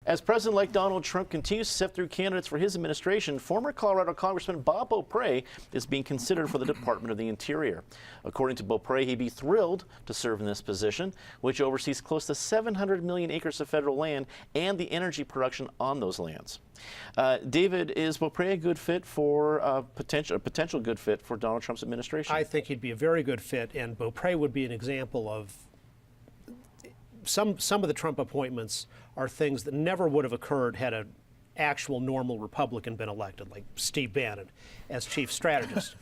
As President-elect Donald Trump continues to sift through candidates for his administration, former Colorado Congressman Bob Beauprez is being considered for the Department of the Interior. According to Beauprez, he'd be thrilled to serve in this position, which oversees close to 700 million acres of federal land and the energy production on those lands. David, is Beauprez a good fit for a potential good fit for Donald Trump's administration? I think he'd be a very good fit, and Beauprez would be an example of some of the Trump appointments are things that never would have occurred had an actual normal Republican been elected, like Steve Bannon as chief strategist.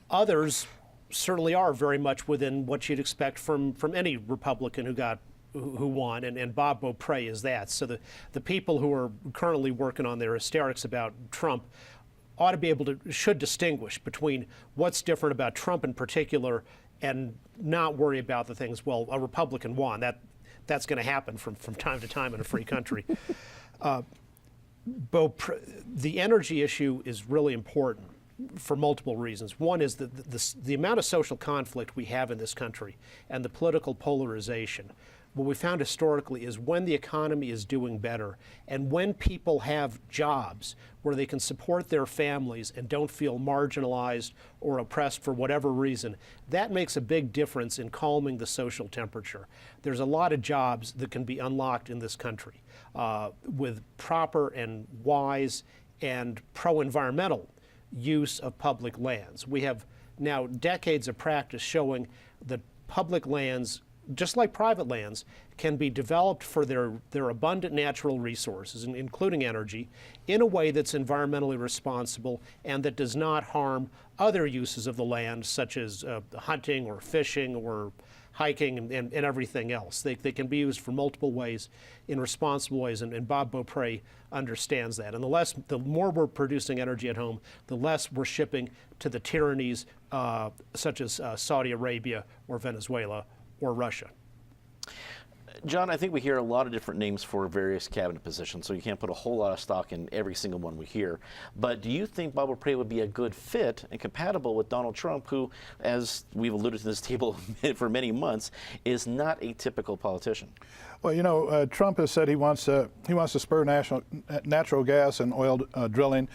Others certainly are very much within what you'd expect from any Republican who won, and Bob Beauprez is that. So the people who are currently working on their hysterics about Trump ought to be able to, should distinguish between what's different about Trump in particular and not worry about the things, well, a Republican won. That's going to happen from time to time in a free country. The energy issue is really important for multiple reasons. One is the amount of social conflict we have in this country and the political polarization. What we found historically is when the economy is doing better and when people have jobs where they can support their families and don't feel marginalized or oppressed for whatever reason, that makes a big difference in calming the social temperature. There's a lot of jobs that can be unlocked in this country with proper and wise and pro-environmental use of public lands. We have now decades of practice showing that public lands, just like private lands, can be developed for their abundant natural resources, including energy, in a way that's environmentally responsible and that does not harm other uses of the land, such as hunting or fishing or hiking and everything else. They can be used for multiple ways, in responsible ways, and Bob Beauprez understands that. And the more we're producing energy at home, the less we're shipping to the tyrannies such as Saudi Arabia or Venezuela or Russia. John, I think we hear a lot of different names for various cabinet positions, so you can't put a whole lot of stock in every single one we hear. But do you think Bob Beauprez would be a good fit and compatible with Donald Trump, who, as we've alluded to this table for many months, is not a typical politician? Well, you know, Trump has said he wants to spur natural gas and oil drilling,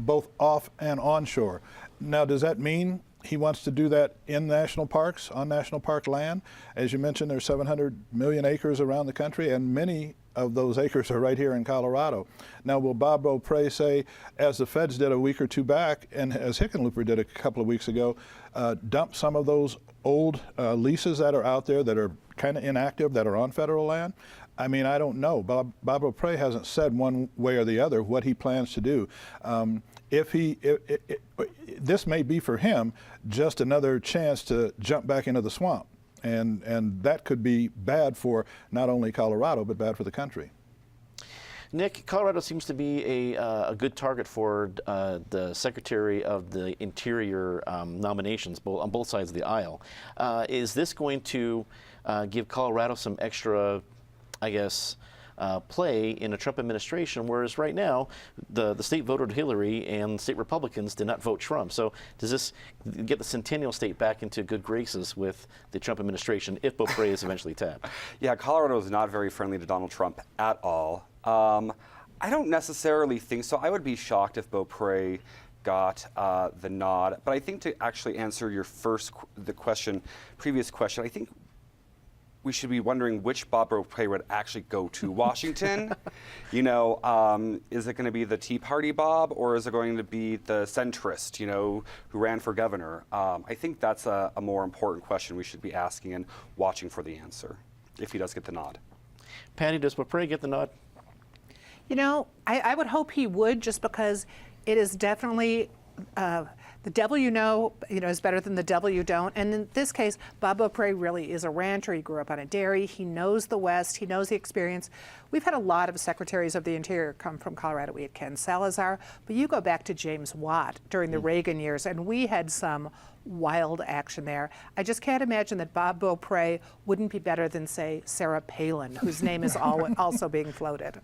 both off and onshore. Now, does that mean he wants to do that in national parks, on national park land? As you mentioned, there's 700 million acres around the country, and many of those acres are right here in Colorado. Now, will Bob Beauprez say, as the feds did a week or two back, and as Hickenlooper did a couple of weeks ago, dump some of those old leases that are out there that are kind of inactive, that are on federal land? I mean, I don't know. Bob Beauprez hasn't said one way or the other what he plans to do. This may be for him just another chance to jump back into the swamp, and that could be bad for not only Colorado but bad for the country. Nick, Colorado seems to be a good target for the Secretary of the Interior nominations on both sides of the aisle. Is this going to give Colorado some extra, I guess, play in a Trump administration, whereas right now the state voted Hillary and state Republicans did not vote Trump? So does this get the Centennial State back into good graces with the Trump administration if Beauprez is eventually tapped? Yeah, Colorado is not very friendly to Donald Trump at all. I don't necessarily think so. I would be shocked if Beauprez got the nod. But I think to actually answer your previous question, I think we should be wondering which Bob Beauprez would actually go to Washington. You know, is it going to be the Tea Party Bob, or is it going to be the centrist, you know, who ran for governor? I think that's a more important question we should be asking and watching for the answer, if he does get the nod. Patty, does Beauprez get the nod? You know, I would hope he would, just because it is definitely the devil you know is better than the devil you don't. And in this case, Bob Beauprez really is a rancher. He grew up on a dairy. He knows the West. He knows the experience. We've had a lot of secretaries of the Interior come from Colorado. We had Ken Salazar, but you go back to James Watt during the Reagan years, and we had some wild action there. I just can't imagine that Bob Beauprez wouldn't be better than, say, Sarah Palin, whose name is also being floated.